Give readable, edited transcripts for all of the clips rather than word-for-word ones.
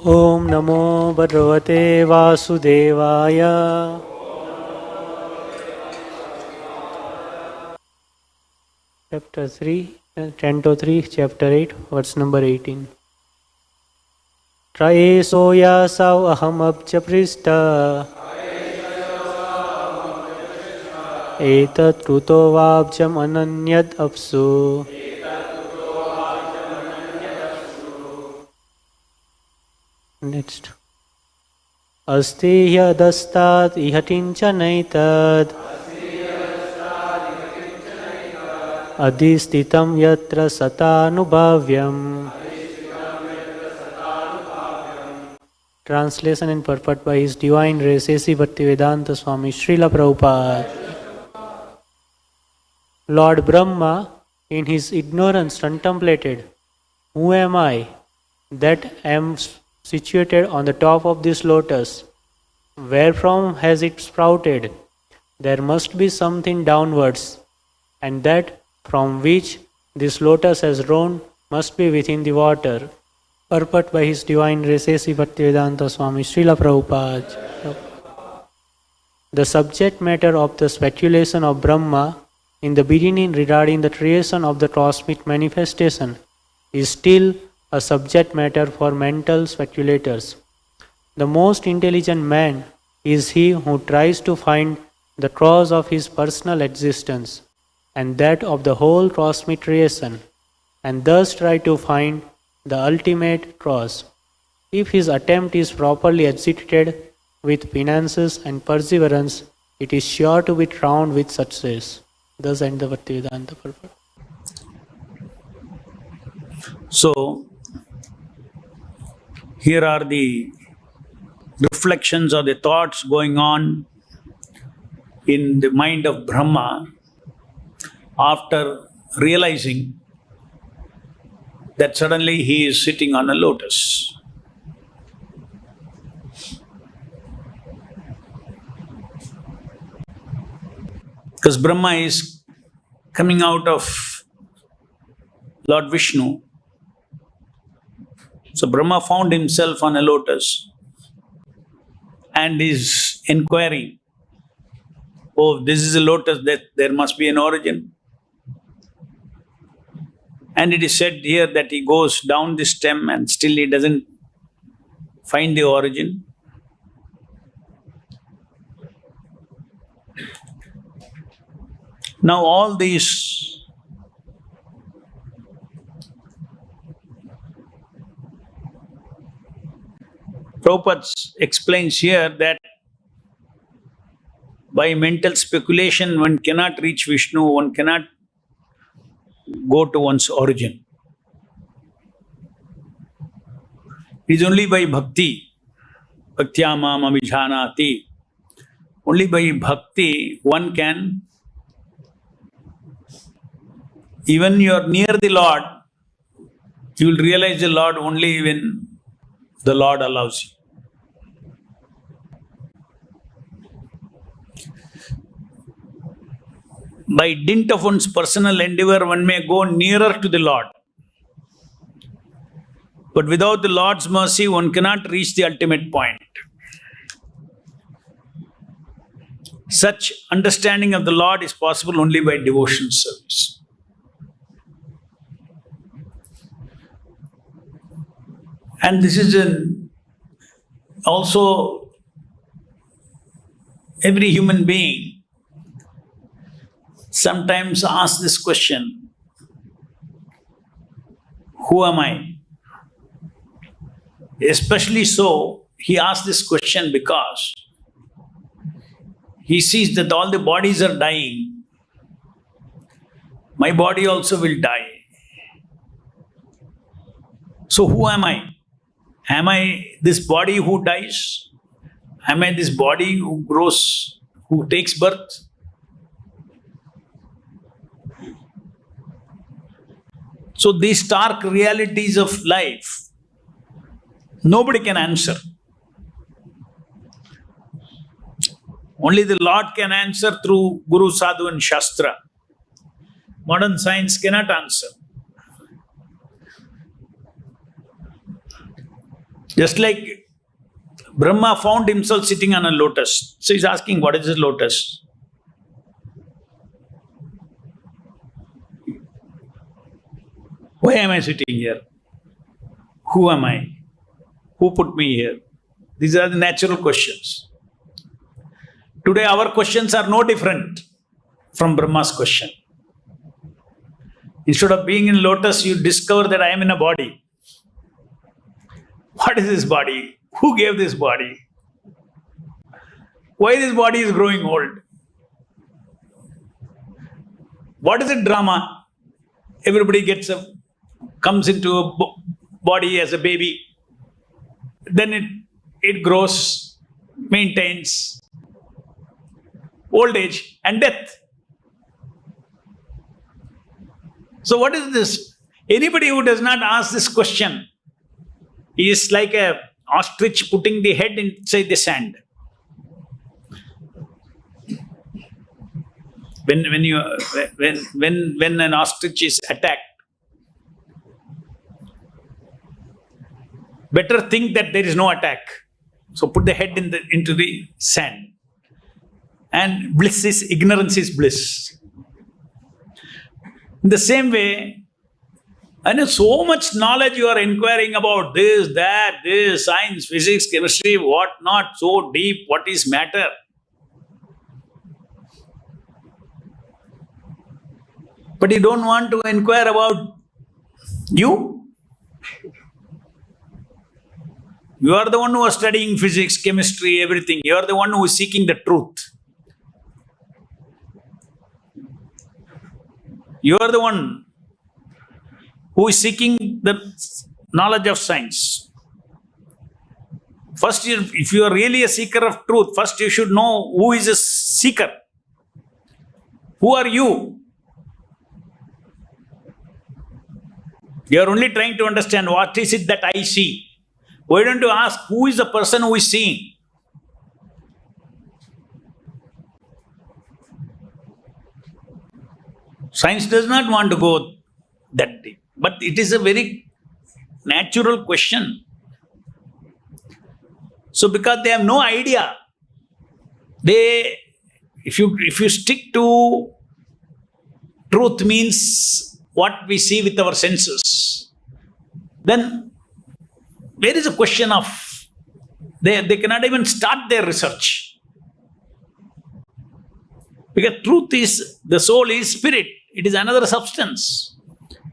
Om Namo Bhagavate Vasudevaya. Chapter 3, Canto 3, Chapter 8, verse number 18. Trayeso yasau aham abja prista etat kruto vabjam ananyad apsu. Next. Asti yadastat ihatinchanaitad adhistitam yatra satanubhavyam. Translation and purport by His Divine Grace A.C. Bhaktivedanta Swami Srila Prabhupada. Lord Brahma, in his ignorance, contemplated, "Who am I that am situated on the top of this lotus? Wherefrom has it sprouted? There must be something downwards, and that from which this lotus has grown must be within the water." Purport by His Divine Grace A.C. Bhaktivedanta Swami Srila Prabhupada. The subject matter of the speculation of Brahma in the beginning regarding the creation of the cosmic manifestation is still a subject matter for mental speculators. The most intelligent man is he who tries to find the cause of his personal existence and that of the whole cosmic creation, and thus try to find the ultimate cause. If his attempt is properly executed with penances and perseverance, it is sure to be crowned with success. Thus end the Bhaktivedanta purport. So, here are the reflections or the thoughts going on in the mind of Brahma after realizing that suddenly he is sitting on a lotus. Because Brahma is coming out of Lord Vishnu. So Brahma found himself on a lotus and is inquiring, "Oh, this is a lotus, that there must be an origin." And it is said here that he goes down the stem and still he doesn't find the origin. Now all these Prabhupada explains here that by mental speculation one cannot reach Vishnu, one cannot go to one's origin. It is only by bhakti, bhaktya mam abhijanati, only by bhakti one can, even you are near the Lord, you will realize the Lord only when the Lord allows you. By dint of one's personal endeavor, one may go nearer to the Lord. But without the Lord's mercy, one cannot reach the ultimate point. Such understanding of the Lord is possible only by devotional service. And this is also every human being sometimes asks this question, "Who am I?" Especially so, he asks this question because he sees that all the bodies are dying. My body also will die. So who am I? Am I this body who dies? Am I this body who grows, who takes birth? So these stark realities of life, nobody can answer. Only the Lord can answer through Guru, Sadhu and Shastra. Modern science cannot answer. Just like Brahma found himself sitting on a lotus. So he's asking, what is this lotus? Why am I sitting here? Who am I? Who put me here? These are the natural questions. Today our questions are no different from Brahma's question. Instead of being in lotus, you discover that I am in a body. What is this body? Who gave this body? Why this body is growing old? What is a drama? Everybody comes into a body as a baby. Then it grows, maintains old age and death. So what is this? Anybody who does not ask this question is like a ostrich putting the head inside the sand. When an ostrich is attacked, better think that there is no attack. So put the head into the sand. And ignorance is bliss. In the same way, I know so much knowledge you are inquiring about this, that, this, science, physics, chemistry, what not, so deep, what is matter? But you don't want to inquire about you? You are the one who is studying physics, chemistry, everything. You are the one who is seeking the truth. You are the one who is seeking the knowledge of science. First, if you are really a seeker of truth, first you should know who is a seeker. Who are you? You are only trying to understand what is it that I see. Why don't you ask who is the person who is seeing? Science does not want to go that deep, but it is a very natural question. So because they have no idea, if you stick to truth means what we see with our senses, then there is a question of, they cannot even start their research. Because truth is, the soul is spirit. It is another substance.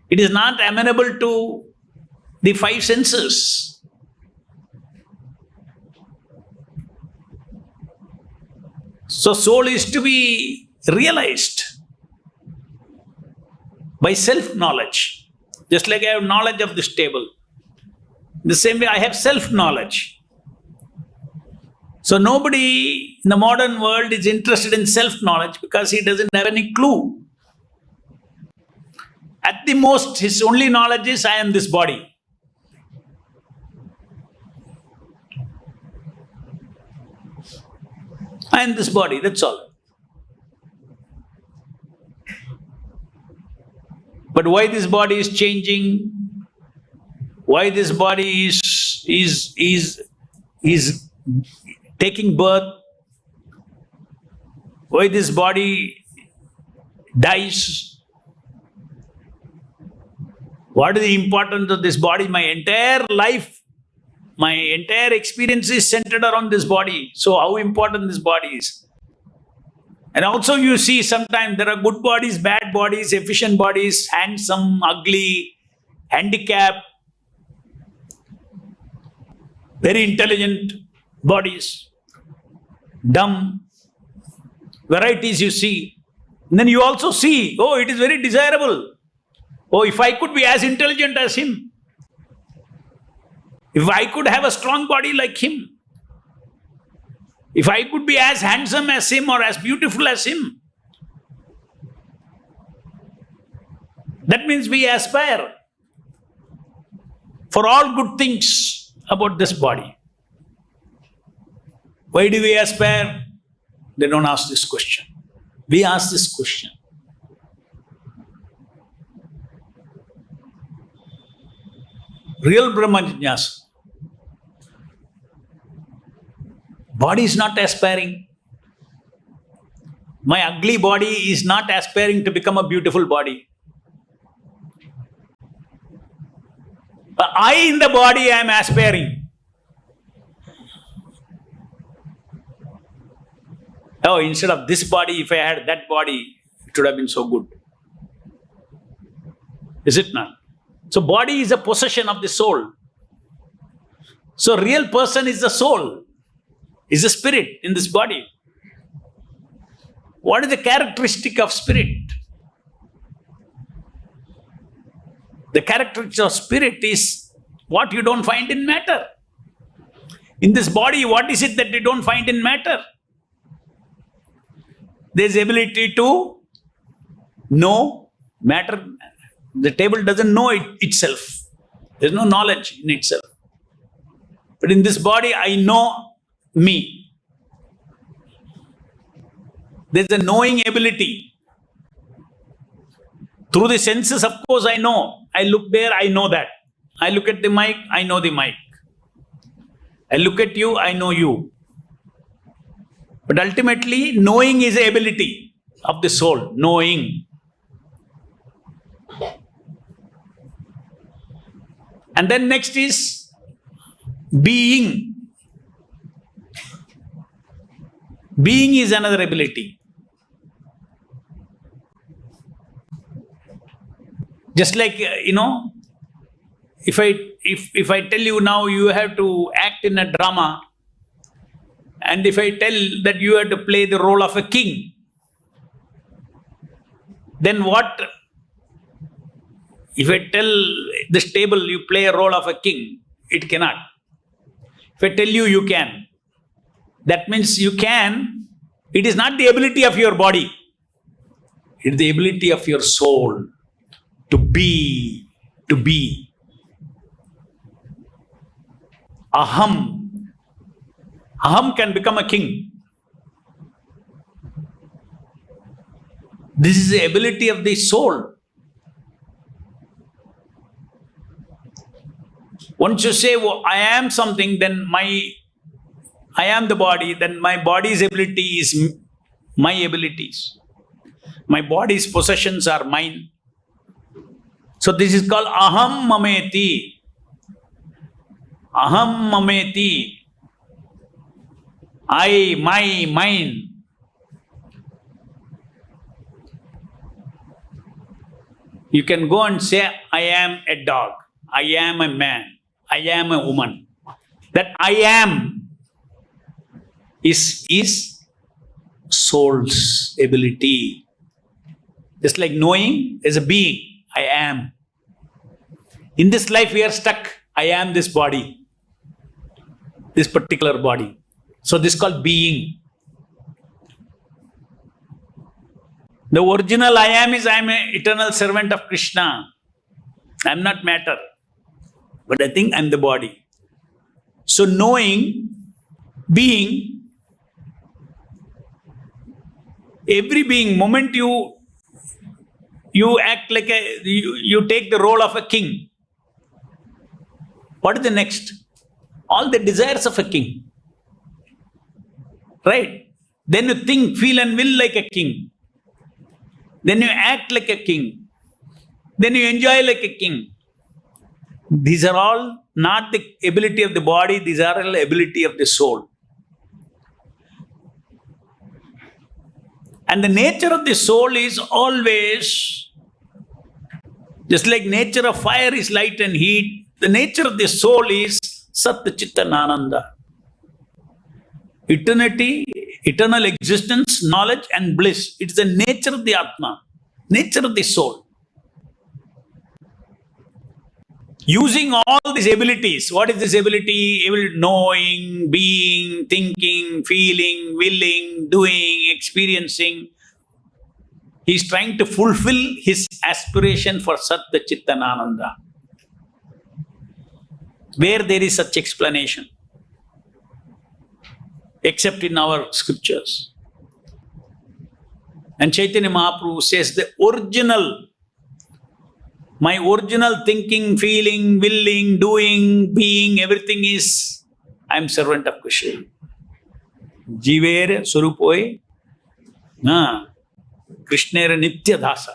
It is not amenable to the five senses. So soul is to be realized by self-knowledge. Just like I have knowledge of this table. The same way I have self-knowledge. So nobody in the modern world is interested in self-knowledge because he doesn't have any clue. At the most, his only knowledge is, I am this body. I am this body, that's all. But why this body is changing? Why this body is taking birth? Why this body dies? What is the importance of this body? My entire life, my entire experience is centered around this body. So how important this body is? And also you see sometimes there are good bodies, bad bodies, efficient bodies, handsome, ugly, handicapped, very intelligent bodies, dumb, varieties you see. And then you also see, oh, it is very desirable. Oh, if I could be as intelligent as him, if I could have a strong body like him, if I could be as handsome as him or as beautiful as him, that means we aspire for all good things about this body. Why do we aspire? They don't ask this question. We ask this question. Real Brahma Jignasa Body is not aspiring. My ugly body is not aspiring to become a beautiful body. But I in the body am aspiring. Oh, instead of this body, if I had that body, it would have been so good. Is it not? So body is a possession of the soul. So real person is the soul, is the spirit in this body. What is the characteristic of spirit? The characteristic of spirit is what you don't find in matter. In this body, what is it that you don't find in matter? There's ability to know matter. The table doesn't know itself. There's no knowledge in itself. But in this body, I know me. There's a knowing ability. Through the senses, of course, I know. I look there, I know that. I look at the mic, I know the mic. I look at you, I know you. But ultimately, knowing is the ability of the soul. Knowing. And then next is being. Being is another ability. Just like, if I tell you now you have to act in a drama, and if I tell that you have to play the role of a king, then what? If I tell this table you play a role of a king, it cannot. If I tell you, you can. That means you can. It is not the ability of your body. It is the ability of your soul to be. To be. Aham. Aham can become a king. This is the ability of the soul. Once you say, oh, I am something, then I am the body, then my body's ability is my abilities. My body's possessions are mine. So this is called aham mameti. Aham mameti. I, my, mine. You can go and say, I am a dog. I am a man. I am a woman. That I am is soul's ability. Just like knowing is a being. I am. In this life we are stuck. I am this body. This particular body. So this is called being. The original I am is I am an eternal servant of Krishna. I am not matter. But I think I am the body. So knowing, being, every being, moment you act like you take the role of a king. What is the next? All the desires of a king. Right? Then you think, feel and will like a king. Then you act like a king. Then you enjoy like a king. These are all not the ability of the body, these are all the ability of the soul. And the nature of the soul is always, just like nature of fire is light and heat, the nature of the soul is Sat Chitta Ananda. Eternity, eternal existence, knowledge and bliss. It is the nature of the Atma, nature of the soul. Using all these abilities, what is this ability? Knowing, being, thinking, feeling, willing, doing, experiencing. He is trying to fulfill his aspiration for Sattva Chitta Ananda. Where there is such explanation? Except in our scriptures. And Chaitanya Mahaprabhu says the original, my original thinking, feeling, willing, doing, being, everything is, I am servant of Krishna. Jivere Surupoe Krishnera Nitya Dasa.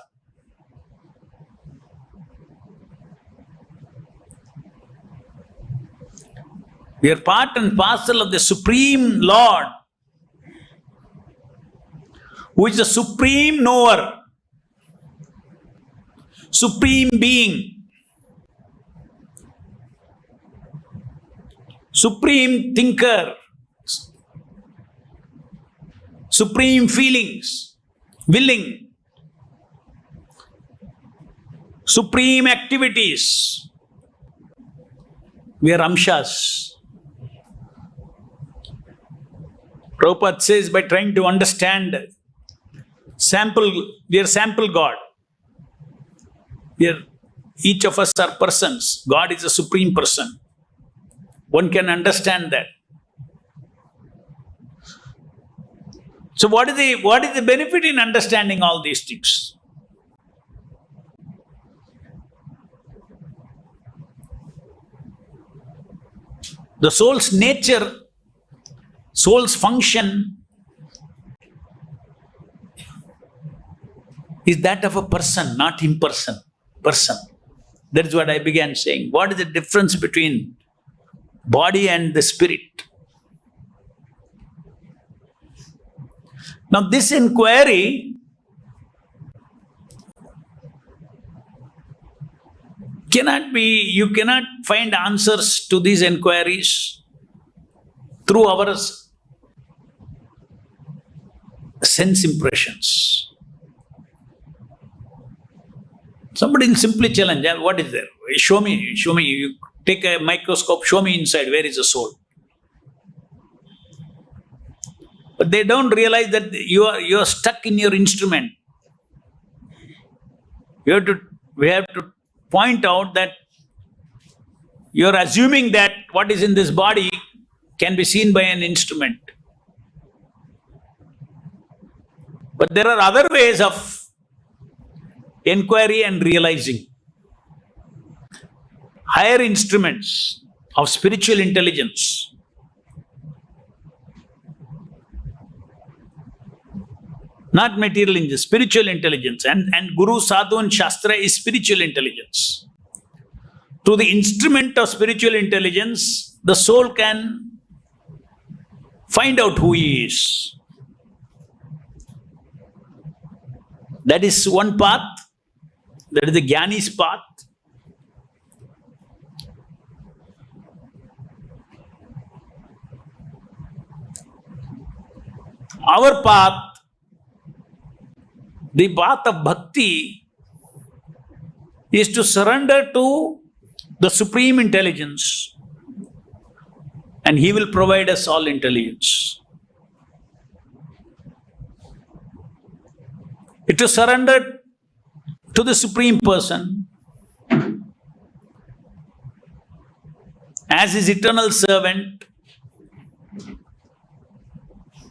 We are part and parcel of the Supreme Lord, who is the Supreme Knower, Supreme Being, Supreme Thinker, Supreme Feelings, Willing, Supreme Activities. We are Amshas. Prabhupada says, by trying to understand we are sample God. Each of us are persons. God is a supreme person. One can understand that. So what is the benefit in understanding all these things? The soul's nature, soul's function is that of a person, not impersonal. Person. That is what I began saying. What is the difference between body and the spirit? Now this inquiry you cannot find answers to these inquiries through our sense impressions. Somebody will simply challenge, what is there? Show me. You take a microscope, show me inside, where is the soul? But they don't realize that you are stuck in your instrument. We have to point out that you are assuming that what is in this body can be seen by an instrument. But there are other ways of inquiry and realizing. Higher instruments of spiritual intelligence. Not material intelligence, spiritual intelligence. And Guru, Sadhu and Shastra is spiritual intelligence. Through the instrument of spiritual intelligence, the soul can find out who he is. That is one path. That is the Jnani's path. Our path, the path of bhakti, is to surrender to the supreme intelligence, and he will provide us all intelligence. It is to surrender to the Supreme Person as his eternal servant,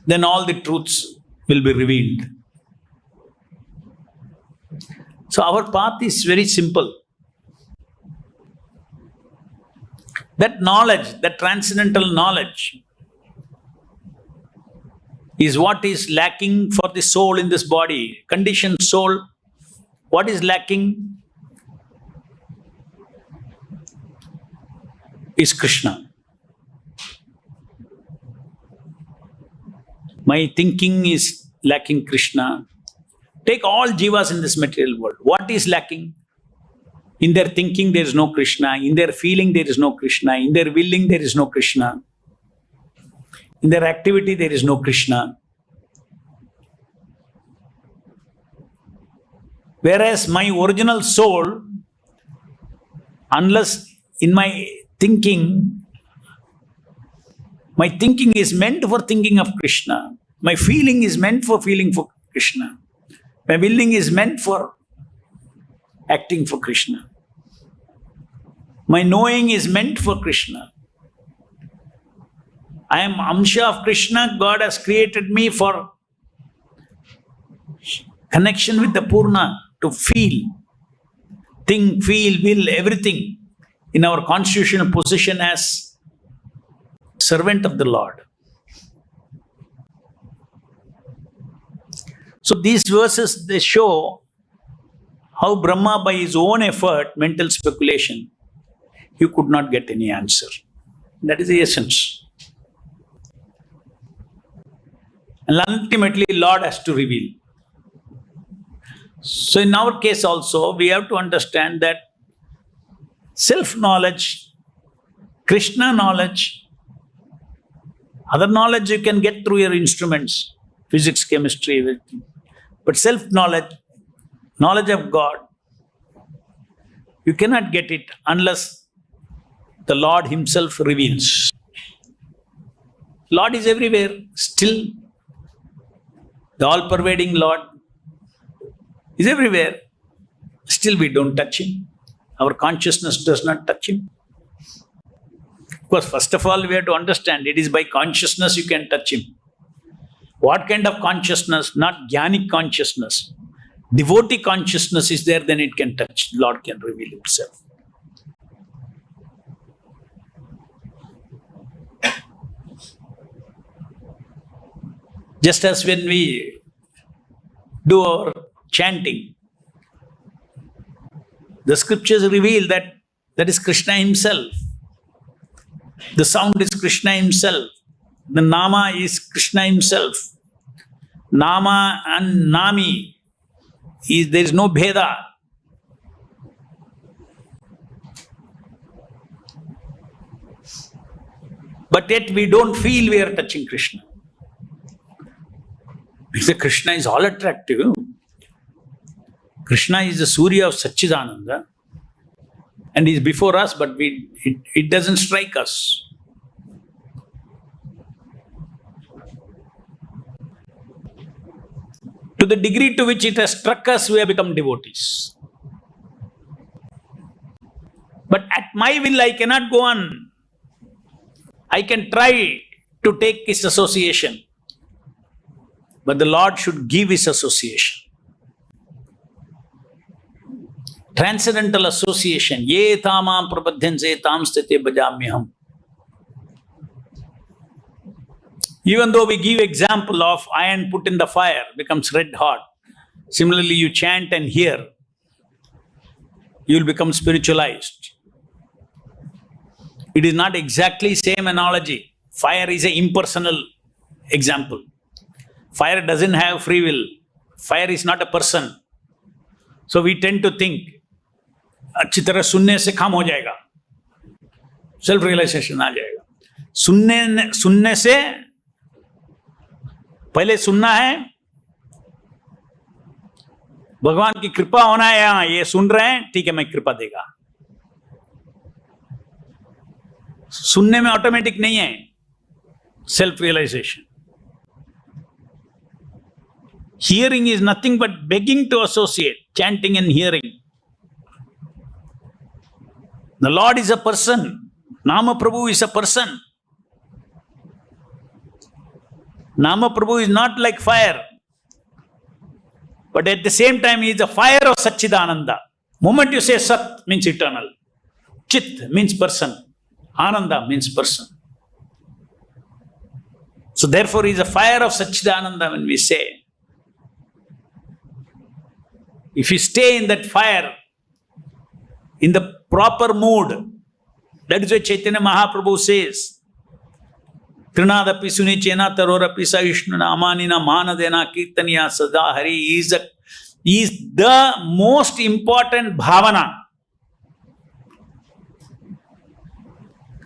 then all the truths will be revealed. So our path is very simple. That knowledge, that transcendental knowledge, is what is lacking for the soul in this body. Conditioned soul, what is lacking is Krishna. My thinking is lacking Krishna. Take all jivas in this material world. What is lacking? In their thinking, there is no Krishna. In their feeling, there is no Krishna. In their willing, there is no Krishna. In their activity, there is no Krishna. Whereas my original soul, unless in my thinking is meant for thinking of Krishna. My feeling is meant for feeling for Krishna. My willing is meant for acting for Krishna. My knowing is meant for Krishna. I am Amsha of Krishna. God has created me for connection with the Purna, to feel, think, feel, will, everything in our constitutional position as servant of the Lord. So these verses, they show how Brahma, by his own effort, mental speculation, he could not get any answer. That is the essence. And ultimately, Lord has to reveal. So in our case also, we have to understand that self-knowledge, Krishna knowledge, other knowledge you can get through your instruments, physics, chemistry, everything. But self-knowledge, knowledge of God, you cannot get it unless the Lord himself reveals. Lord is everywhere, still. The all-pervading Lord is everywhere. Still we don't touch him. Our consciousness does not touch him. Of course, first of all, we have to understand it is by consciousness you can touch him. What kind of consciousness? Not jnanic consciousness. Devotee consciousness is there, then it can touch. Lord can reveal himself. Just as when we do our chanting, the scriptures reveal that that is Krishna himself. The sound is Krishna himself. The nama is Krishna himself. Nama and nami, there is no bheda. But yet we don't feel we are touching Krishna. Because Krishna is all attractive. Krishna is the Surya of Satchidananda. And he is before us, but it doesn't strike us. To the degree to which it has struck us, we have become devotees. But at my will, I cannot go on. I can try to take his association. But the Lord should give his association. Transcendental association. Ye tamam prabadhyanse tam sthite bhajamyaham. Even though we give example of iron put in the fire becomes red hot. Similarly, you chant and hear, you will become spiritualized. It is not exactly same analogy. Fire is an impersonal example. Fire doesn't have free will. Fire is not a person. So we tend to think, अच्छी तरह सुनने से काम हो जाएगा, self realisation आ जाएगा. सुनने से पहले सुनना है, भगवान की कृपा होना है. यहाँ ये सुन रहे हैं, ठीक है, मैं कृपा देगा. सुनने में ऑटोमेटिक नहीं है self realisation. Hearing is nothing but begging to associate, chanting and hearing. The Lord is a person. Nama Prabhu is a person. Nama Prabhu is not like fire. But at the same time, he is the fire of Satchidananda. Moment you say Sat means eternal. Chit means person. Ananda means person. So therefore, he is a fire of Satchidananda when we say. If you stay in that fire, in the proper mood, that is why Chaitanya Mahaprabhu says, Trinadapi sunichena tarorapi savishnuna amanina manadena kirtaniya sada hari is the most important bhavana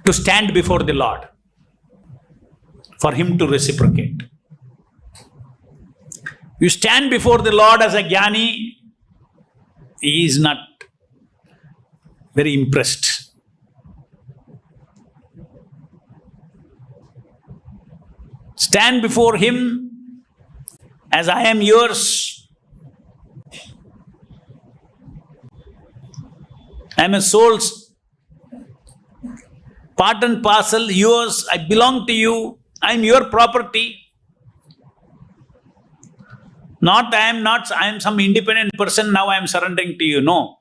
to stand before the Lord, for him to reciprocate. You stand before the Lord as a jnani, he is not very impressed. Stand before him as I am yours. I am a soul's part and parcel, yours. I belong to you. I am your property. Not I am some independent person, now I am surrendering to you. No.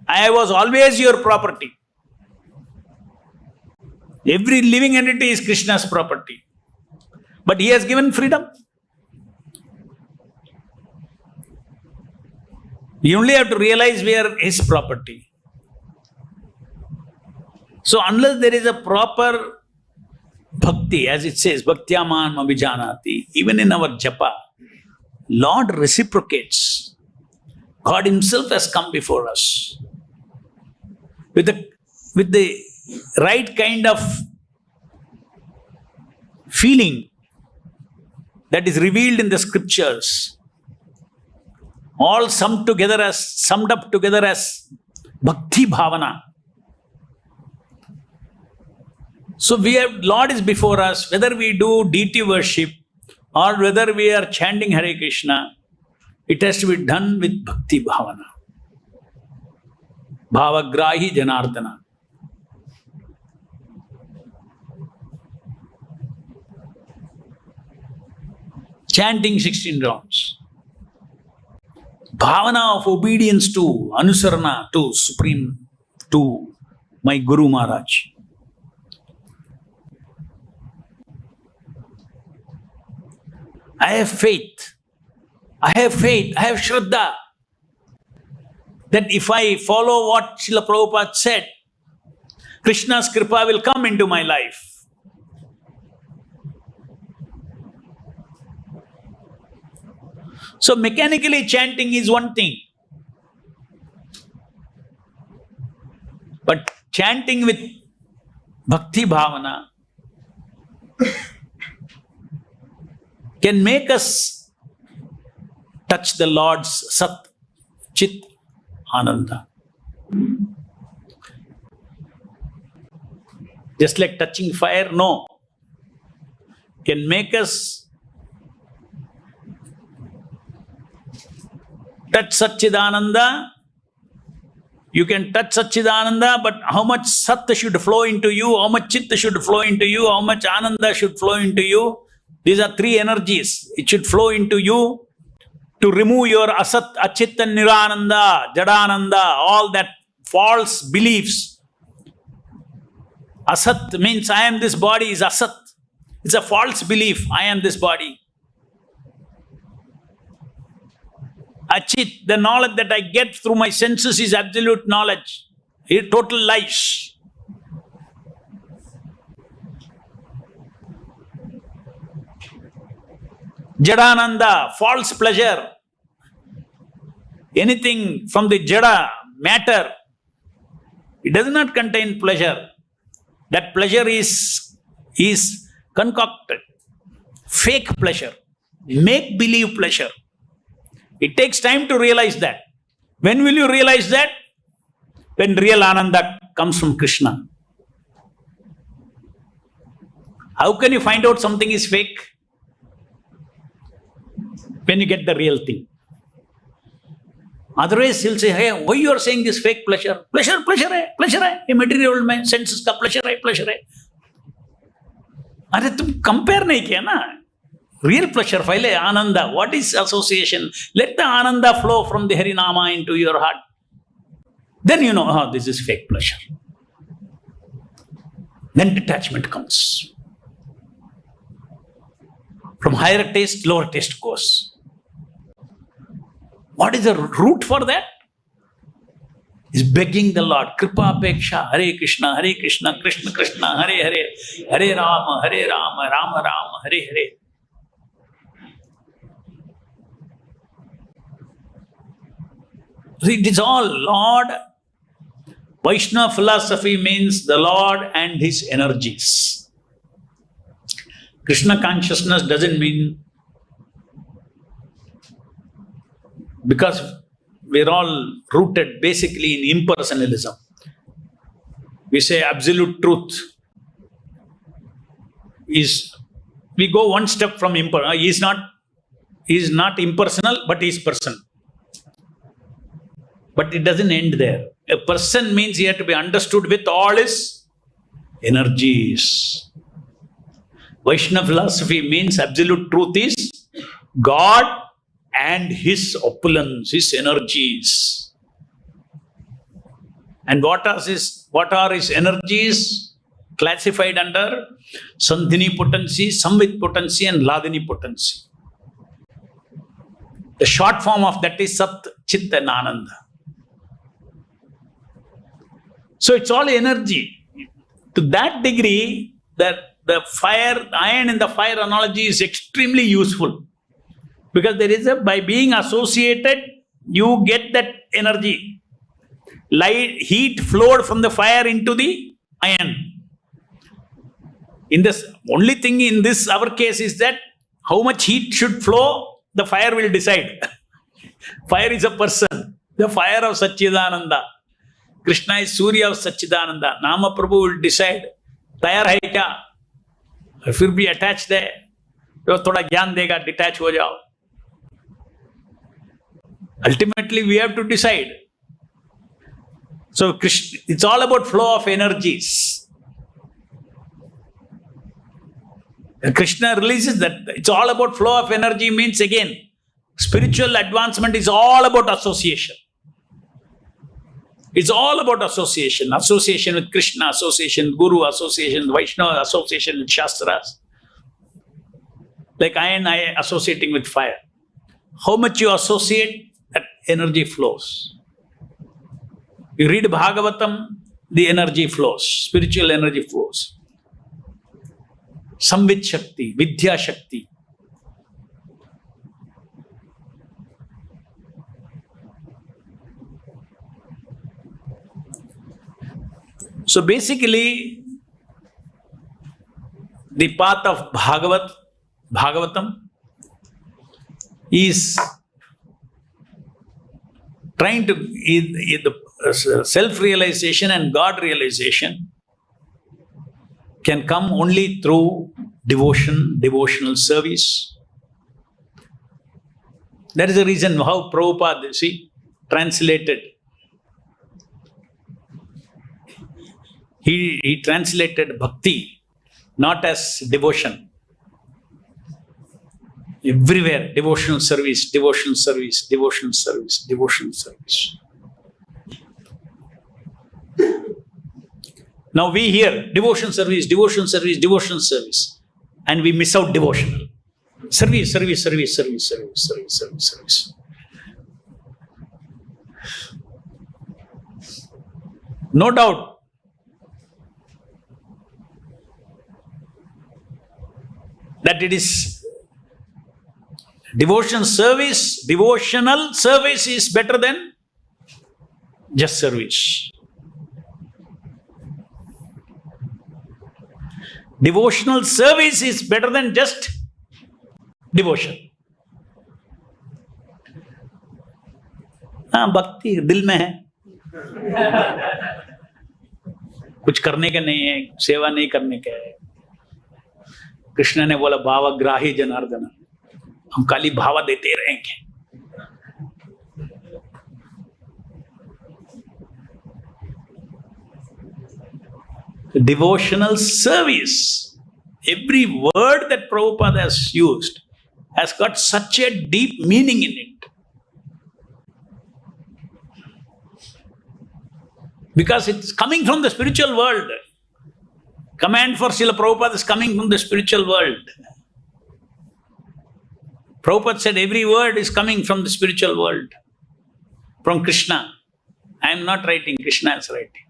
I was always your property. Every living entity is Krishna's property. But he has given freedom. You only have to realize we are his property. So unless there is a proper bhakti, as it says, bhaktyāmān abhijanāti, even in our japa, Lord reciprocates. God himself has come before us with the right kind of feeling that is revealed in the scriptures, all summed up together as bhakti bhavana. So Lord is before us, whether we do deity worship or whether we are chanting Hare Krishna, it has to be done with bhakti bhavana. Bhavagrahi Janardana. Chanting 16 rounds. Bhavana of obedience to, anusarana to Supreme, to my Guru Maharaj. I have faith. I have Shraddha, that if I follow what Srila Prabhupada said, Krishna's Kripa will come into my life. So mechanically chanting is one thing. But chanting with bhakti bhavana can make us touch the Lord's Sat, Chit, Ananda. Just like touching fire, no. Can make us touch Satchidananda. You can touch Satchidananda, but how much Sat should flow into you, how much Chit should flow into you, how much Ananda should flow into you. These are three energies. It should flow into you to remove your Asat, Achit and Nirananda, Jadananda, all that false beliefs. Asat means I am this body is Asat. It's a false belief, I am this body. Achit, the knowledge that I get through my senses is absolute knowledge. It's total lies. Jadananda, false pleasure. Anything from the Jada, matter, it does not contain pleasure. That pleasure is concocted. Fake pleasure. Make-believe pleasure. It takes time to realize that. When will you realize that? When real Ananda comes from Krishna. How can you find out something is fake? When you get the real thing. Otherwise, he'll say, hey, why you are saying this fake pleasure? Pleasure hai, pleasure hai. A material mein senses ka pleasure hai, pleasure hai. Arre, tum compare nahi kiya na. Real pleasure, file Ananda. What is association? Let the Ananda flow from the Harinama into your heart. Then you know, oh, this is fake pleasure. Then detachment comes. From higher taste, lower taste goes. What is the root for that? Is begging the Lord. Kripa Peksha, Hare Krishna, Krishna Krishna, Hare Hare, Hare Rama, Rama Rama, Hare Hare. It is all Lord. Vaishnava philosophy means the Lord and his energies. Krishna consciousness doesn't mean, because we're all rooted basically in impersonalism. We say absolute truth is, we go one step from impersonal. He is not impersonal, but he is person. But it doesn't end there. A person means he has to be understood with all his energies. Vaishnava philosophy means absolute truth is God and his opulence, his energies. And what are his energies? Classified under Sandhini potency, Samvit potency and Ladini potency. The short form of that is Sat, Chit and Ananda. So it's all energy. To that degree, that the fire, iron in the fire analogy is extremely useful. Because there is by being associated, you get that energy. Light, heat flowed from the fire into the iron. In this, only thing in this our case is that how much heat should flow, the fire will decide. Fire is a person, the fire of Satchidananda. Krishna is Surya of Satchidananda. Nama Prabhu will decide. तैयार है क्या? फिर भी attached है, तो थोड़ा ज्ञान देगा, detach हो जाओ. Ultimately, we have to decide. So, Krishna, it's all about flow of energies. And Krishna releases that. It's all about flow of energy means, again, spiritual advancement is all about association. It's all about association. Association with Krishna, association with Guru, association with Vaishnava, association with Shastras. Like iron, associating with fire. How much you associate, that energy flows. You read Bhagavatam, the energy flows. Spiritual energy flows. Samvit Shakti, Vidya Shakti. So basically, the path of Bhagavatam is trying to, the self-realization and God-realization can come only through devotion, devotional service. That is the reason how Prabhupada, translated. He translated bhakti, not as devotion. Everywhere, devotional service, devotional service, devotional service, devotional service. Now we hear devotion service, devotional service, devotional service, and we miss out devotional. Service, service, service, service, service, service, service, service. No doubt, that it is devotional service is better than just service. Devotional service is better than just devotion. हाँ, भक्ति दिल में है, कुछ करने का नहीं है, सेवा नहीं करने का है. कृष्ण ने बोला भावग्राही जनार्दन, हम खाली भावा देते रहेंगे. Devotional service, every word that Prabhupada has used has got such a deep meaning in it. Because it's coming from the spiritual world. Command for Srila Prabhupada is coming from the spiritual world. Prabhupada said every word is coming from the spiritual world, from Krishna. I am not writing, Krishna is writing.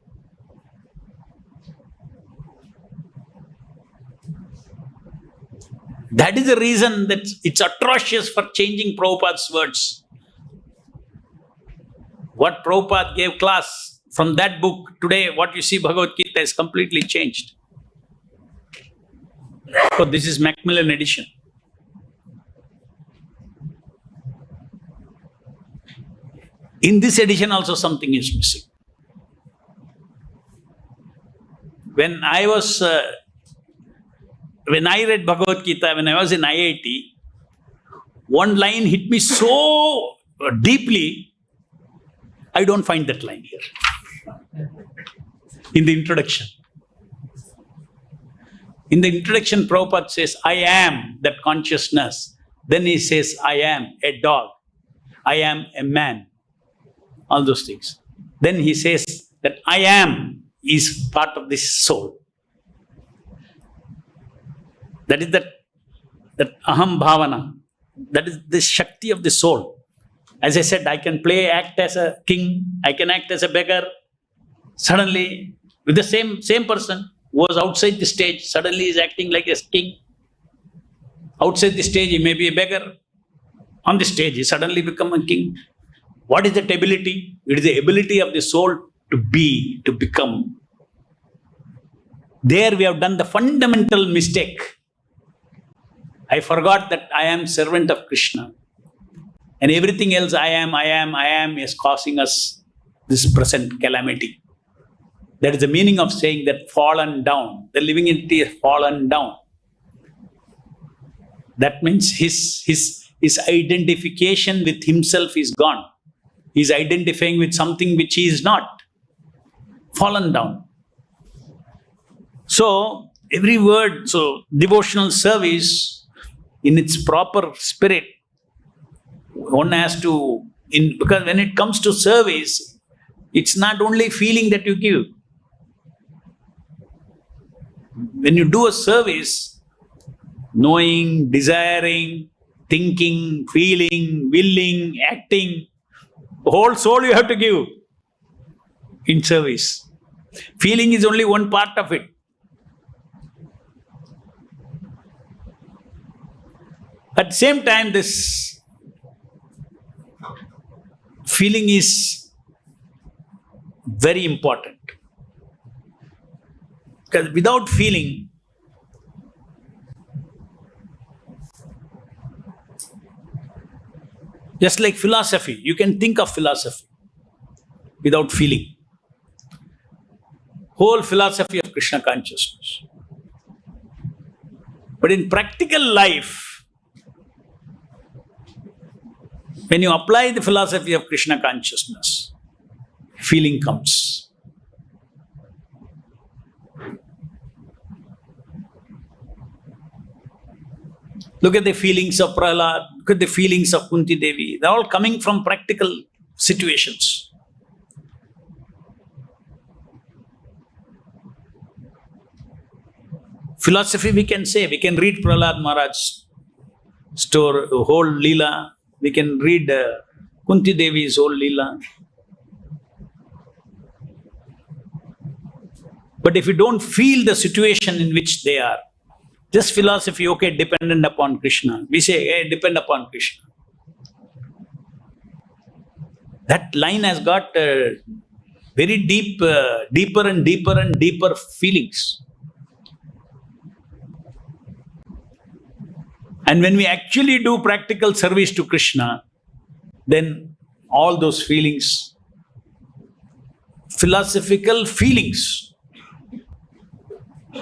That is the reason that it's atrocious for changing Prabhupada's words. What Prabhupada gave class from that book, today what you see Bhagavad Gita is completely changed. So this is Macmillan edition. In this edition also something is missing. When I read Bhagavad Gita, when I was in IIT, one line hit me so deeply, I don't find that line here. In the introduction. In the introduction, Prabhupada says, I am that consciousness. Then he says, I am a dog. I am a man. All those things. Then he says that I am is part of this soul. That is that aham bhavana. That is the Shakti of the soul. As I said, I can act as a king, I can act as a beggar. Suddenly, with the same person who was outside the stage, suddenly is acting like a king. Outside the stage, he may be a beggar. On the stage, he suddenly become a king. What is that ability? It is the ability of the soul to be, to become. There we have done the fundamental mistake. I forgot that I am servant of Krishna. And everything else I am is causing us this present calamity. That is the meaning of saying that fallen down. The living entity is fallen down. That means his identification with himself is gone. He is identifying with something which he is not. Fallen down. So, every word, devotional service in its proper spirit, one has to, because when it comes to service, it's not only feeling that you give. When you do a service, knowing, desiring, thinking, feeling, willing, acting, the whole soul you have to give in service. Feeling is only one part of it. At the same time, this feeling is very important. Because without feeling, just like philosophy, you can think of philosophy without feeling. Whole philosophy of Krishna consciousness. But in practical life, when you apply the philosophy of Krishna consciousness, feeling comes. Look at the feelings of Prahlad, look at the feelings of Kunti Devi. They're all coming from practical situations. Philosophy we can say, we can read Prahlad Maharaj's story, whole Leela. We can read Kunti Devi's whole Leela. But if you don't feel the situation in which they are, just philosophy, okay, dependent upon Krishna. We say, hey, depend upon Krishna. That line has got very deep, deeper and deeper and deeper feelings. And when we actually do practical service to Krishna, then all those feelings, philosophical feelings,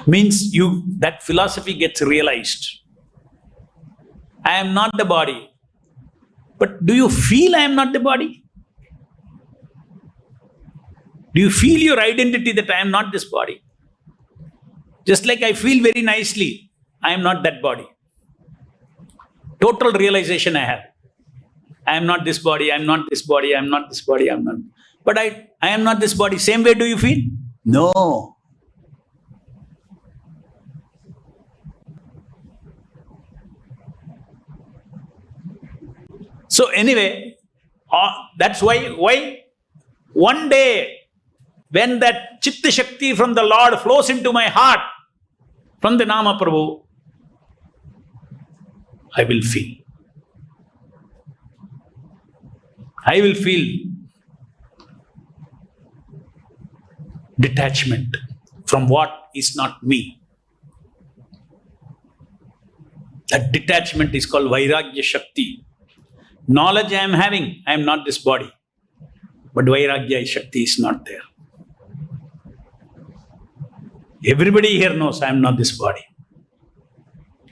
means that philosophy gets realized. I am not the body. But do you feel I am not the body? Do you feel your identity that I am not this body? Just like I feel very nicely, I am not that body. Total realization I have. I am not this body, I am not this body, I am not this body, I am not. But I am not this body. Same way do you feel? No. So anyway, that's why one day when that Chitta Shakti from the Lord flows into my heart from the Nama Prabhu, I will feel. I will feel detachment from what is not me. That detachment is called Vairagya Shakti. Knowledge I am having, I am not this body. But Vairagya Shakti is not there. Everybody here knows I am not this body.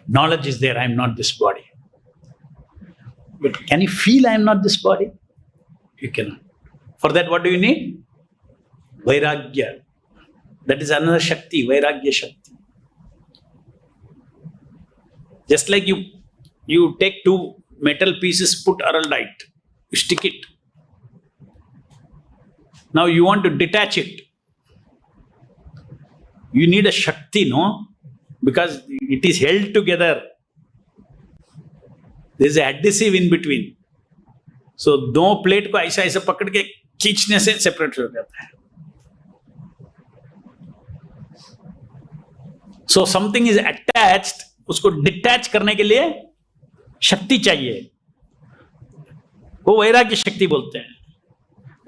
Knowledge is there, I am not this body. But can you feel I am not this body? You cannot. For that, what do you need? Vairagya. That is another Shakti, Vairagya Shakti. Just like you take two metal pieces, put araldite, you stick it. Now you want to detach it. You need a Shakti, no? Because it is held together. There is an adhesive in between. सो दो plate को ऐसा ऐसा पकड़ के खींचने से separate हो जाता है. सो समथिंग इज अटैच्ड, उसको डिटैच करने के लिए शक्ति चाहिए. वो वैराग्य शक्ति बोलते हैं.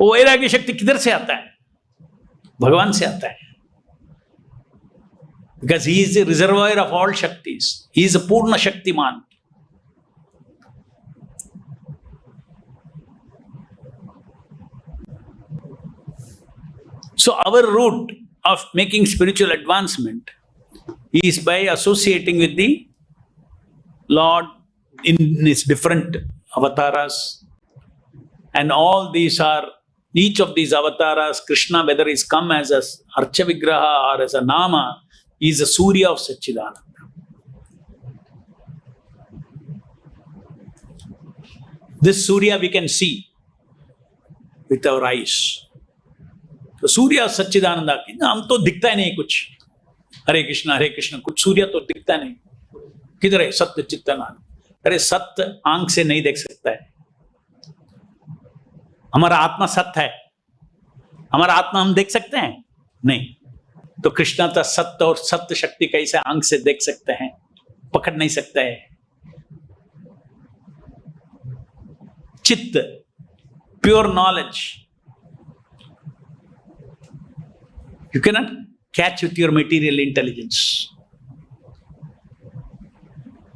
वो वैराग्य शक्ति किधर से आता है? भगवान से आता है. Because he is the reservoir of all Shaktis. He is a Purna Shaktiman. So our route of making spiritual advancement is by associating with the Lord in his different avatars. And all these are, each of these avatars, Krishna, whether he's come as a Archa Vigraha or as a Nama, is a Surya of Satchidananda. This Surya we can see with our eyes. तो सूर्य सच्चिदानंदा की हम तो दिखता ही नहीं कुछ. हरे कृष्ण कुछ सूर्य तो दिखता नहीं. किधर है? सत्य चित्तनानंद. अरे सत्य आंख से नहीं देख सकता है. हमारा आत्मा सत्य है. हमारा आत्मा हम देख सकते हैं? नहीं. तो कृष्ण का सत्य और सत्य शक्ति कैसे आंख से देख सकते हैं? पकड़ नहीं सकता है. चित्त, pure knowledge, you cannot catch with your material intelligence.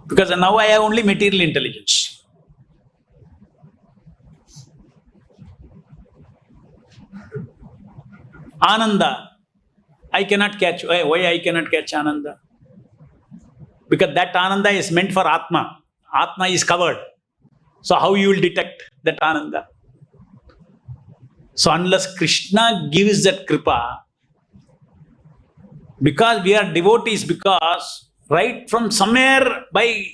Because now I have only material intelligence. Ananda, I cannot catch. Why I cannot catch Ananda? Because that Ananda is meant for Atma. Atma is covered. So how you will detect that Ananda? So unless Krishna gives that kripa, because we are devotees, because right from somewhere by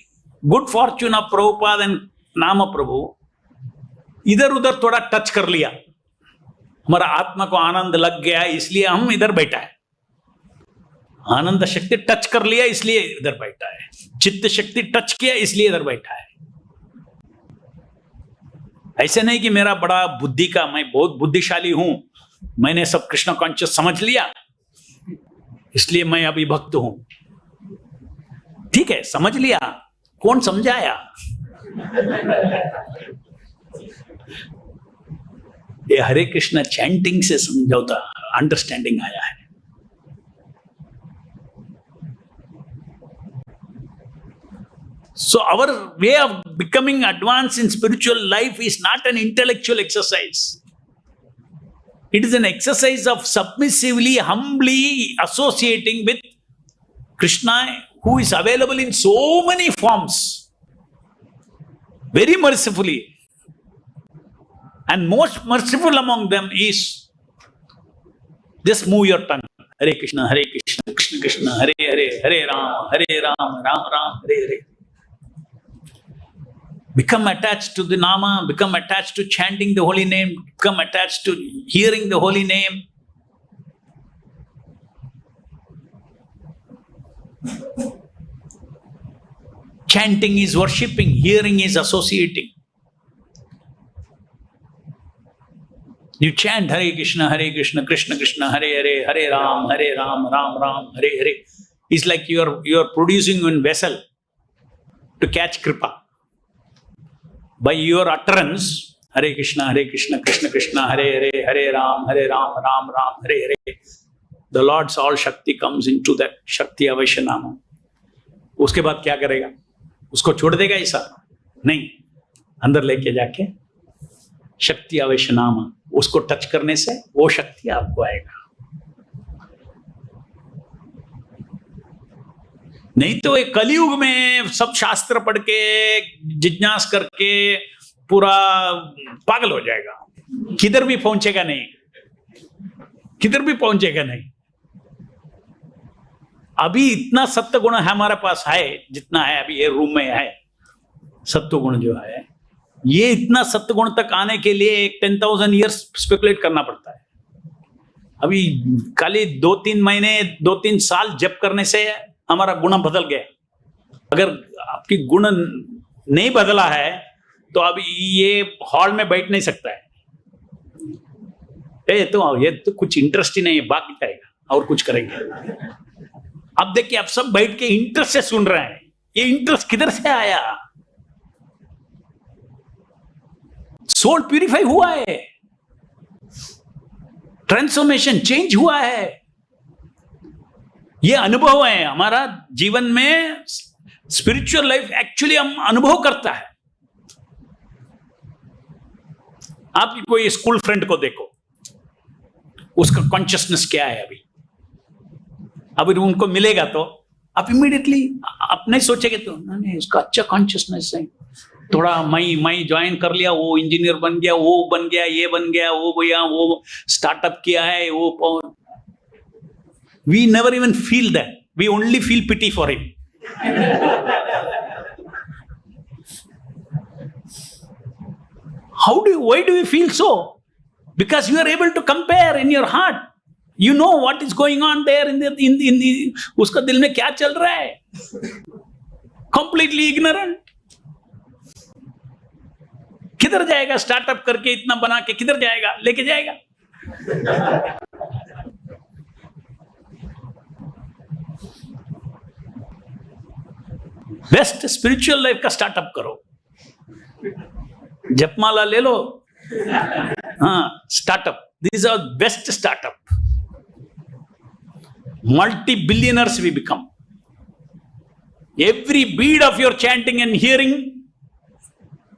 good fortune of Prabhupada and Nama Prabhu, इधर उधर थोड़ा touch कर लिया, हमारा आत्मा को आनंद लग गया, इसलिए हम इधर बैठा है. आनंद शक्ति टच कर लिया इसलिए इधर बैठा है. चित्त शक्ति टच किया इसलिए इधर बैठा है. ऐसे नहीं कि मेरा बड़ा बुद्धि का, मैं बहुत बुद्धिशाली हूं, मैंने सब कृष्ण कॉन्शियस समझ लिया इसलिए मैं अभी भक्त हूं. ठीक है, समझ लिया. कौन समझाया? ये हरे कृष्ण चैंटिंग से समझौता, अंडरस्टैंडिंग आया है. So our way of becoming advanced in spiritual life is not an intellectual exercise. It is an exercise of submissively, humbly associating with Krishna, who is available in so many forms, very mercifully. And most merciful among them is just move your tongue. Hare Krishna, Krishna Krishna, Hare Hare, Hare Rama, Ram Ram, Hare Hare. Become attached to the Nama, become attached to chanting the holy name, become attached to hearing the holy name. Chanting is worshipping, hearing is associating. You chant Hare Krishna, Krishna Krishna, Hare Hare, Hare Ram, Ram Ram, Hare Hare. It's like you are producing one vessel to catch kripa. By your utterance, Hare Krishna, Krishna Krishna, Hare Hare, Hare Ram, Ram Ram, Hare Hare, the Lord's all Shakti comes into that Shakti Avaishanama. उसके बाद क्या करेगा? उसको छोड़ देगा ऐसा? नहीं, अंदर लेके जाके शक्ति अवैशनामा, उसको टच करने से वो शक्ति आपको आएगा. नहीं तो एक कलियुग में सब शास्त्र पढ़ के जिज्ञास करके पूरा पागल हो जाएगा. किधर भी पहुंचेगा नहीं, किधर भी पहुंचेगा नहीं. अभी इतना सत्य गुण है हमारे पास है, जितना है अभी ये रूम में है, सत्य गुण जो है, ये इतना सत्य गुण तक आने के लिए 10,000 ईयर्स स्पेकुलेट करना पड़ता है. अभी खाली 2-3 महीने 2-3 साल जप करने से हमारा गुण बदल गया. अगर आपकी गुण नहीं बदला है तो अब ये हॉल में बैठ नहीं सकता है, ये तो कुछ इंटरेस्ट ही नहीं है, भाग जाएगा और कुछ करेंगे। अब देखिए, आप सब बैठ के इंटरेस्ट से सुन रहे हैं, ये इंटरेस्ट किधर से आया? सोल प्यूरिफाई हुआ है, ट्रांसफॉर्मेशन चेंज हुआ है, ये अनुभव है हमारा जीवन में। स्पिरिचुअल लाइफ एक्चुअली हम अनुभव करता है। आपकी कोई स्कूल फ्रेंड को देखो, उसका कॉन्शियसनेस क्या है अभी उनको मिलेगा तो आप इमीडिएटली आप नहीं सोचेंगे तो नहीं, उसका अच्छा कॉन्शियसनेस है, थोड़ा मैं ज्वाइन कर लिया, वो इंजीनियर बन गया, वो बन गया, ये बन गया, वो भैया वो स्टार्टअप किया है, वो we never even feel that, we only feel pity for him. Why do you feel so? Because you are able to compare in your heart. You know what is going on there in the उसका दिल में क्या चल रहा है। Completely ignorant. किधर जाएगा startup करके, इतना बना के किधर जाएगा, लेके जाएगा? बेस्ट स्पिरिचुअल लाइफ का स्टार्टअप करो, जपमाला ले लो, हाँ startup, this are best startup. Multi-billionaires we become. Every bead of your chanting and hearing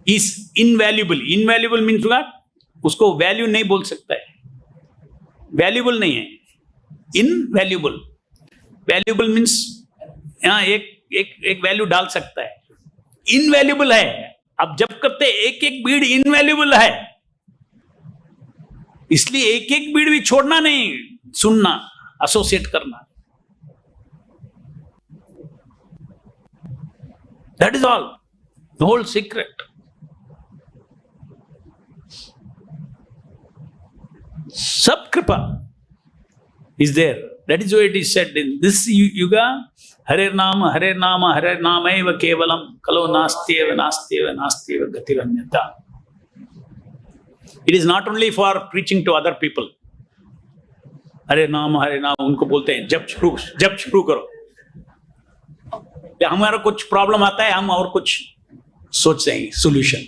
is invaluable. Invaluable means what? उसको वैल्यू नहीं बोल सकता है, वैल्यूबल नहीं है, इनवैल्यूबल। वैल्यूबल मीन्स यहाँ एक वैल्यू डाल सकता है, इनवैल्यूबल है। अब जब करते एक एक बीड इनवैल्यूबल है, इसलिए एक एक बीड भी छोड़ना नहीं, सुनना, एसोसिएट करना। That is all, the whole secret. Sab kripa is there. That is why it is said in this yuga, Hare Nama, Hare Nama, Hare Nama eva kevalam, kalo nastyeva, nastyeva, nastyeva gatiranyata. It is not only for preaching to other people. हरे नाम उनको बोलते हैं जब शुरू करो। हमारा कुछ problem आता है, हम और कुछ सोचते हैं सोल्यूशन,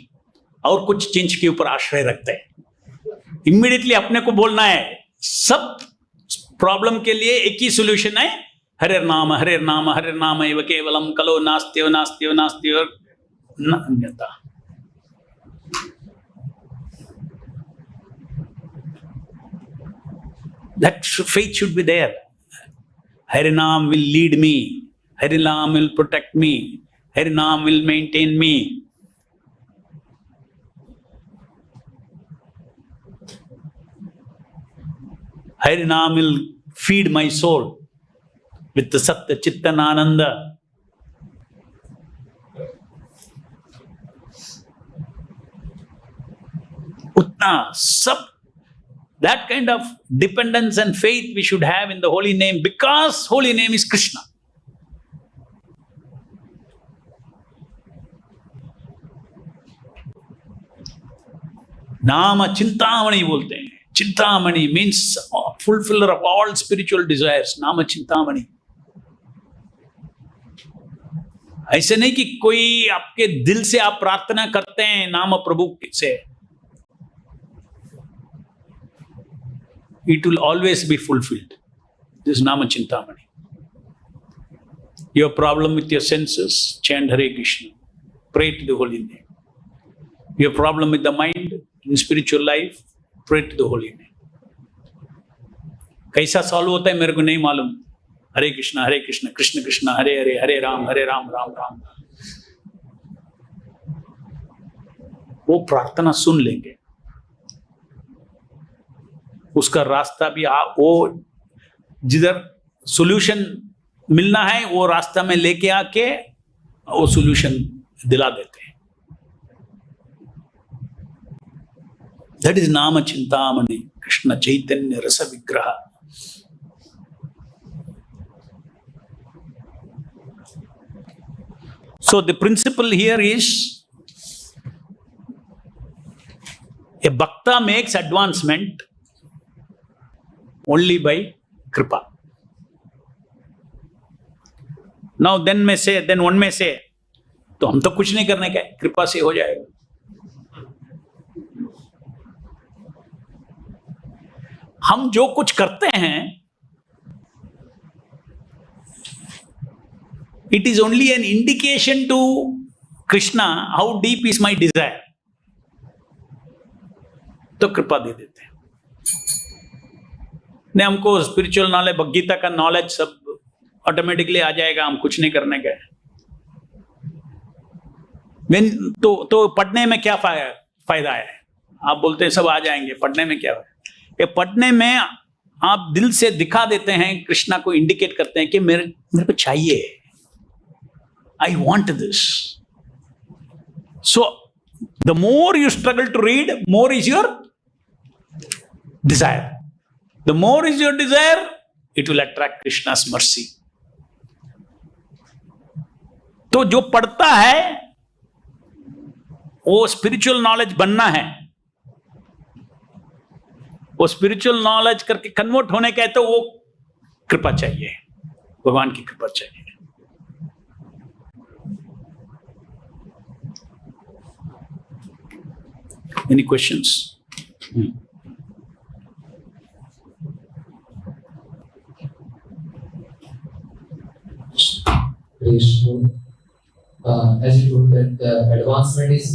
और कुछ चीज के ऊपर आश्रय रखते हैं। इमीडिएटली अपने को बोलना है, सब प्रॉब्लम के लिए एक ही सोल्यूशन है, हरे नाम एव केवलम, कलो नास्त्यव नास्त्यव नास्त्यव अन्यथा। That faith should be there. Harinam will lead me. Harinam will protect me. Harinam will maintain me. Harinam will feed my soul with the Satya Chittan Ananda. Utna sab. That kind of dependence and faith we should have in the holy name, because holy name is Krishna. Nama Chintamani बोलते हैं। Chintamani means fulfiller of all spiritual desires. Nama Chintamani. ऐसे नहीं कि कोई आपके दिल से आप प्रार्थना करते हैं नाम प्रभु से, it will always be fulfilled. This is Nama Chintamani. Your problem with your senses, chant Hare Krishna. Pray to the holy name. Your problem with the mind in spiritual life, pray to the holy name. कैसा solve होता है मेरे को नहीं मालूम। हरे कृष्णा कृष्ण कृष्ण हरे हरे, हरे राम राम राम। वो प्रार्थना सुन लेंगे, उसका रास्ता भी वो जिधर सॉल्यूशन मिलना है वो रास्ता में लेके आके वो सॉल्यूशन दिला देते हैं। दैट इज नाम चिंतामणि कृष्ण चैतन्य रस विग्रह। So the principle here is A bhakta makes advancement only by kripa. Now then one may say, तो हम तो कुछ नहीं करने का है, कृपा से हो जाएगा. हम जो कुछ करते हैं, it is only an indication to Krishna how deep is my desire. तो कृपा दे देते हैं. नहीं, हमको स्पिरिचुअल नॉलेज, भगवद गीता का नॉलेज सब ऑटोमेटिकली आ जाएगा, हम कुछ नहीं करने का है. तो पढ़ने में क्या फायदा है? आप बोलते हैं सब आ जाएंगे, पढ़ने में क्या है? ये पढ़ने में आप दिल से दिखा देते हैं, कृष्णा को इंडिकेट करते हैं कि मेरे को चाहिए, I want this. So the more you struggle to read, more is your desire. The more is your desire, it will attract Krishna's mercy. तो जो पढ़ता है वो स्पिरिचुअल नॉलेज बनना है, वो स्पिरिचुअल नॉलेज करके कन्वर्ट होने का है, तो वो कृपा चाहिए, भगवान की कृपा चाहिए. Any questions? As you told that advancement is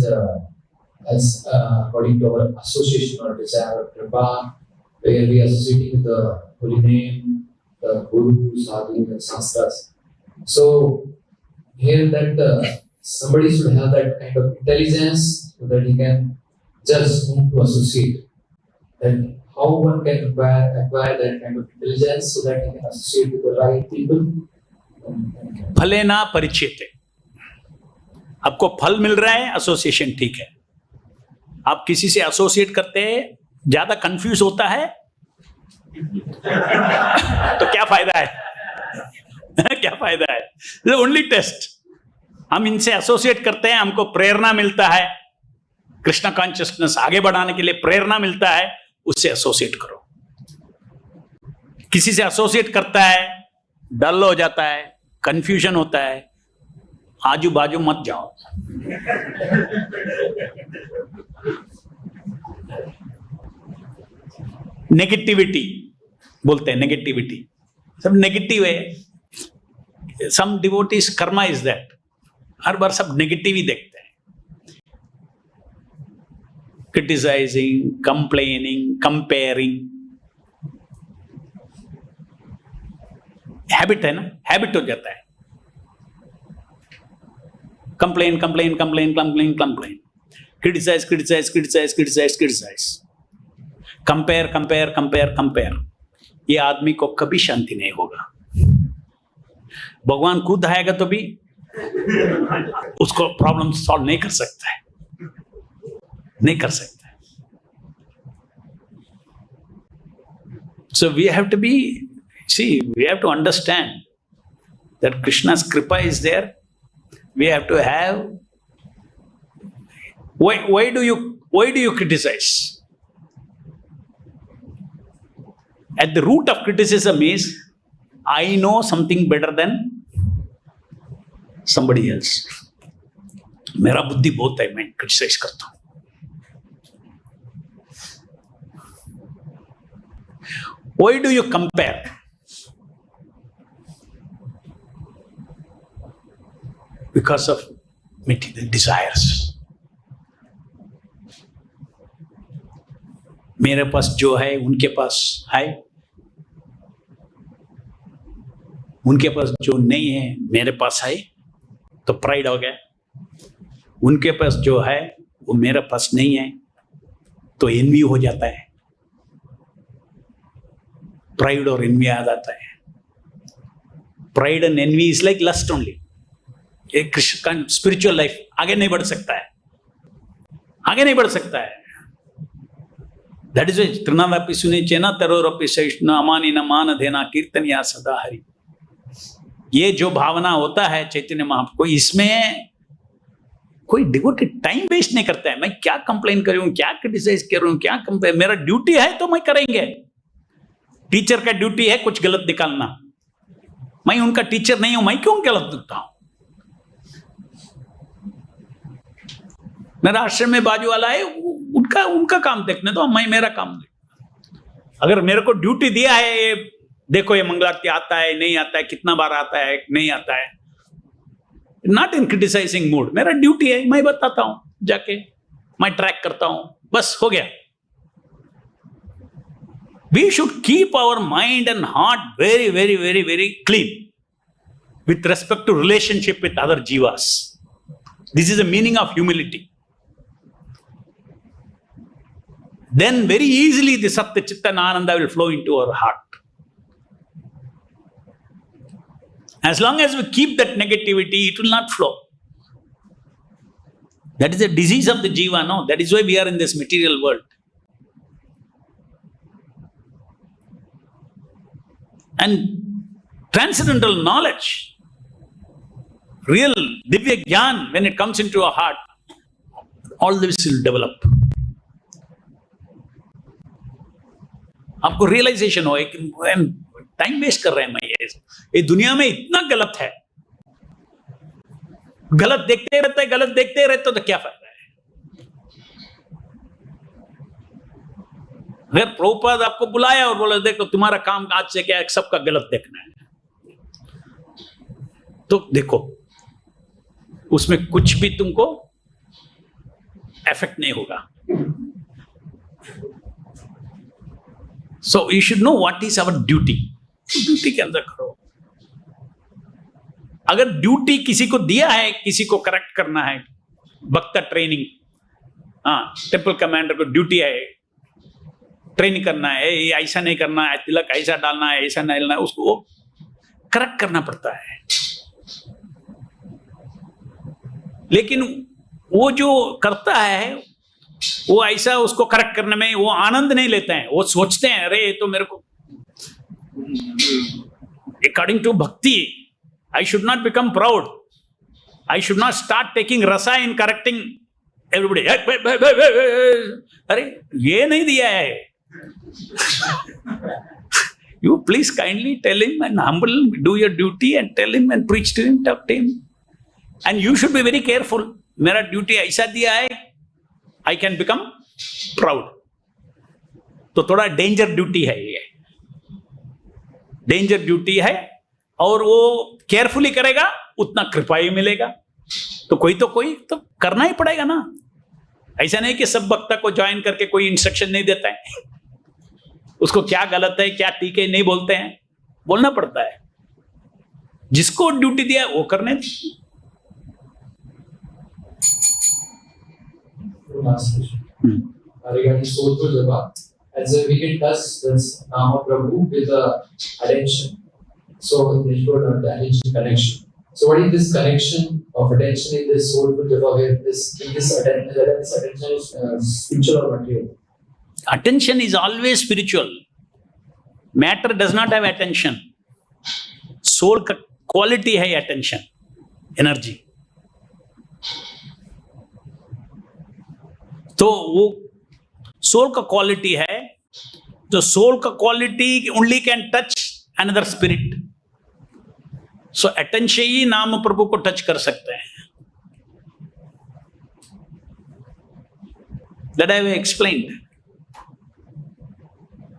as according to our association or desire or kripa, where we are associating with the holy name, the guru, sadhu, and sanskars. So here that somebody should have that kind of intelligence so that he can judge whom to associate. Then how one can acquire that kind of intelligence so that he can associate with the right people. फले ना परिचित. आपको फल मिल रहा है, association ठीक है. आप किसी से एसोसिएट करते हैं, ज्यादा कंफ्यूज होता है तो क्या फायदा है? क्या फायदा है? Only taste. हम इनसे एसोसिएट करते हैं, हमको प्रेरणा मिलता है, कृष्णा कॉन्शियसनेस आगे बढ़ाने के लिए प्रेरणा मिलता है, उससे एसोसिएट करो. किसी से एसोसिएट करता है, डल हो जाता है, कंफ्यूजन होता है, आजू बाजू मत जाओ. नेगेटिविटी बोलते हैं, नेगेटिविटी सब नेगेटिव है. सम डिवोटीज कर्मा इज दैट. हर बार सब नेगेटिव ही देखते हैं. क्रिटिसाइजिंग, कंप्लेनिंग, कंपेयरिंग, हैबिट है ना, हैबिट हो जाता है. Complain complain complain complain complain, criticise criticise criticise criticise criticise, compare compare compare compare. ये आदमी को कभी शांति नहीं होगा. भगवान खुद आएगा तो भी उसको प्रॉब्लम सॉल्व नहीं कर सकता है, नहीं कर सकता है. So we have to be, see, we have to understand that Krishna's kripa is there. We have to have. Why do you criticize? At the root of criticism is, I know something better than somebody else. मेरा बुद्धि बहुत है, मैं criticise करता हूं. Why do you compare? Because of material desires. मेरे पास जो है उनके पास है, उनके पास जो नहीं है मेरे पास है, तो प्राइड हो गया. उनके पास जो है वो मेरे पास नहीं है, तो एनवी हो जाता है. प्राइड और एनवी आ जाता है. Pride and envy is like lust only. एक कृष्ण स्पिरिचुअल लाइफ आगे नहीं बढ़ सकता है, आगे नहीं बढ़ सकता है. दैट इज तृणावपि सुने चेना तरोरपि सहिष्णु अमानी न मान देना कीर्तन या सदा हरि. ये जो भावना होता है चैतन्य महाप्रभु, इसमें कोई डिवोटी टाइम वेस्ट नहीं करता है। मैं क्या कंप्लेन कर रही हूं, क्या क्रिटिसाइज कर रही हूं, क्या कंप्लेन, मेरा ड्यूटी है तो मैं करेंगे। टीचर का ड्यूटी है कुछ गलत निकालना, मैं उनका टीचर नहीं हूं, मैं क्यों गलत लिखता हूं? मेरा आश्रम में बाजू वाला है, उनका काम देखने दो, मैं मेरा काम देख। अगर मेरे को ड्यूटी दिया है, देखो ये मंगलारती आता है नहीं आता है, कितना बार आता है नहीं आता है, नॉट इन क्रिटिसाइजिंग मूड, मेरा ड्यूटी है, मैं बताता हूं जाके, मैं ट्रैक करता हूं, बस हो गया। We should keep our mind and heart very, very, very, very clean with respect to relationship with other jivas. This is the meaning of humility. Then very easily the Satya Chitta and Ananda will flow into our heart. As long as we keep that negativity, it will not flow. That is a disease of the jiva, no? That is why we are in this material world. And transcendental knowledge, real divya jnana, when it comes into our heart, all this will develop. आपको realisation हो कि time waste कर रहे हैं, मैं ये दुनिया में इतना गलत है, गलत देखते रहते, गलत देखते रहते तो क्या फायदा है? अगर प्रभुपाद आपको बुलाया और बोला देखो तुम्हारा काम आज से क्या है, सबका गलत देखना है, तो देखो उसमें कुछ भी तुमको इफेक्ट नहीं होगा। So you should know what is our duty. Duty के अंदर करो। अगर ड्यूटी किसी को दिया है, किसी को करेक्ट करना है, भक्त ट्रेनिंग, टेम्पल कमांडर को ड्यूटी है, ट्रेनिंग करना है, ये ऐसा नहीं करना है, तिलक ऐसा डालना है, ऐसा नहीं डालना है, उसको करेक्ट करना पड़ता है। लेकिन वो जो करता है वो ऐसा उसको करेक्ट करने में वो आनंद नहीं लेते हैं। वो सोचते हैं अरे तो मेरे को अकॉर्डिंग टू भक्ति I should not become proud, I should not start taking रसा इन करेक्टिंग एवरीबॉडी। अरे ये नहीं दिया है। You please kindly tell him and humble, do your duty and tell him and preach to him, talk to him. And you should be very careful. मेरा duty ऐसा दिया है, I can become proud. तो थोड़ा danger duty है ये, danger duty है, और वो केयरफुली करेगा उतना कृपा ही मिलेगा। तो कोई तो करना ही पड़ेगा ना। ऐसा नहीं कि सब भक्ता को ज्वाइन करके कोई इंस्ट्रक्शन नहीं देता है, उसको क्या गलत है क्या ठीक है नहीं बोलते हैं, बोलना पड़ता है। जिसको ड्यूटी दिया वो करने। Regarding soulful japa, as we can touch this Nama Prabhu with attention. So they showed the attention connection. So what is this connection of attention in this soulful japa, where this attention is spiritual or material? Attention is always spiritual. Matter does not have attention. Soul का quality है attention, energy. तो वो soul का quality है, तो soul का quality only can touch another spirit. So attention ही नाम प्रभु को टच कर सकते हैं। That I have explained.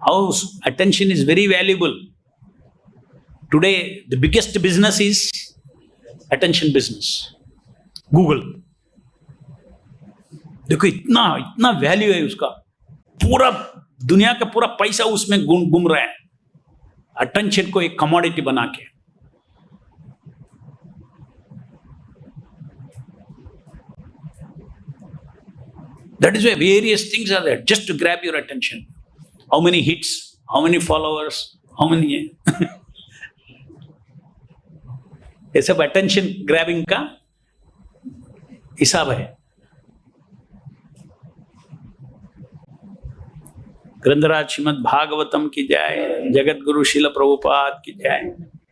How attention is very valuable. Today, the biggest business is attention business. Google. देखो इतना वैल्यू है उसका, पूरा दुनिया का पूरा पैसा उसमें घूम रहा है, अटेंशन को एक कमोडिटी बना के। That is why various things are there just to grab your attention. How many hits, how many followers, how many ये सब अटेंशन ग्रैबिंग का हिसाब है। ग्रंथराज श्रीमद् भागवतम की जय, जगत गुरु शिल प्रभुपाद की जय।